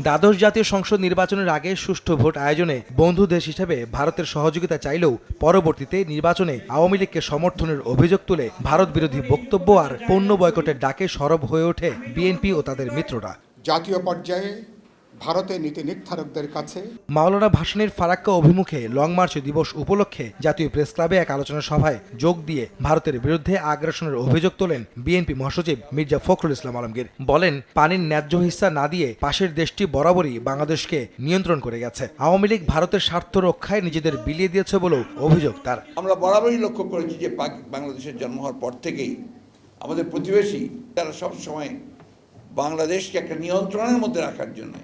দ্বাদশ জাতীয় সংসদ নির্বাচনের আগে সুষ্ঠু ভোট আয়োজনে বন্ধু দেশ হিসেবে ভারতের সহযোগিতা চাইলেও পরবর্তীতে নির্বাচনে আওয়ামী লীগকে সমর্থনের অভিযোগ তুলে ভারত বিরোধী বক্তব্য আর পণ্য বয়কটের ডাকে সরব হয়ে ওঠে বিএনপি ও তাদের মিত্ররা। জাতীয় পর্যায়ে ভারতের নীতি নির্ধারকদের কাছে মাওলানা ভাসানীর ফারাক্কা অভিমুখে লং মার্চ দিবস উপলক্ষে জাতীয় প্রেস ক্লাবে এক আলোচনা সভায় যোগ দিয়ে ভারতের বিরুদ্ধে আগ্রাসনের অভিযোগ তোলেন বিএনপি মহাসচিব মির্জা ফখরুল ইসলাম আলমগীর। বলেন, পানির ন্যায্য হিস্সা না দিয়ে পাশের দেশটি বরাবরই বাংলাদেশকে নিয়ন্ত্রণ করে গেছে। আওয়ামী লীগ ভারতের স্বার্থ রক্ষায় নিজেদের বিলিয়ে দিয়েছে বলেও অভিযোগ তার। আমরা বরাবরই লক্ষ্য করেছি যে বাংলাদেশের জন্ম হওয়ার পর থেকেই আমাদের প্রতিবেশী তারা সবসময় বাংলাদেশকে একটা নিয়ন্ত্রণের মধ্যে রাখার জন্য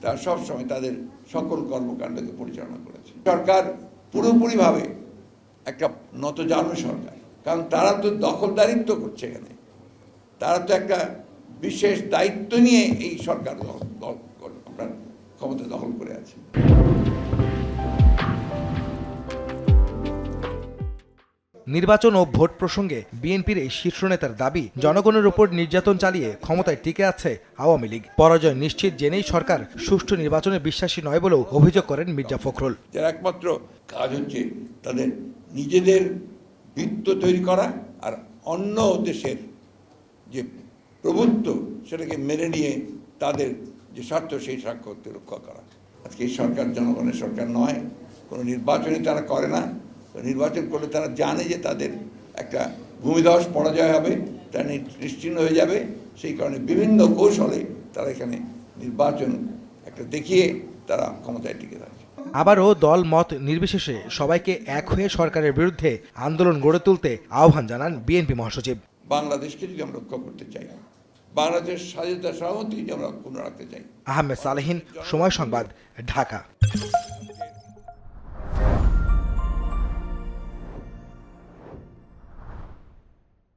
তারা সবসময় তাদের সকল কর্মকাণ্ডকে পরিচালনা করেছে। সরকার পুরোপুরিভাবে একটা নতজানু সরকার, কারণ তারা তো দখলদারিত্ব করছে। এখানে তারা তো একটা বিশেষ দায়িত্ব নিয়ে এই সরকার আপনার ক্ষমতা দখল করে আছে। নির্বাচন ও ভোট প্রসঙ্গে বিএনপির এই শীর্ষ নেতার দাবি, জনগণের উপর নির্যাতন চালিয়ে ক্ষমতায় টিকে আছে আওয়ামী লীগ। পরাজয় নিশ্চিত জেনেই সরকার সুষ্ঠু নির্বাচনে বিশ্বাসী নয় বলেও অভিযোগ করেন মির্জা ফখরুল। যার একমাত্র কাজ হচ্ছে তাদের নিজেদের বৃত্ত তৈরি করা আর অন্য দেশের যে প্রভুত্ব সেটাকে মেনে নিয়ে তাদের যে স্বার্থ সেই স্বার্থকে রক্ষা করা। আজকে এই সরকার জনগণের সরকার নয়, কোনো নির্বাচনই তারা করে না। নির্বাচন করলে তারা জানে যে তাদের একটা ভূমিধস পরাজয় হবে, তারা নিশ্চিহ্ন হয়ে যাবে। সেই কারণে বিভিন্ন কৌশলে তারা এখানে নির্বাচন একটা দেখিয়ে তারা ক্ষমতায় টিকে থাকে। আবারও দল মত নির্বিশেষে সবাইকে এক হয়ে সরকারের বিরুদ্ধে আন্দোলন গড়ে তুলতে আহ্বান জানান বিএনপি মহাসচিব। বাংলাদেশকে যদি আমরা রক্ষা করতে চাই, বাংলাদেশ স্বাধীনতা সার্বভৌমত্ব যদি আমরা পূর্ণ রাখতে চাই। আহমেদ সালেহীন, সময় সংবাদ, ঢাকা।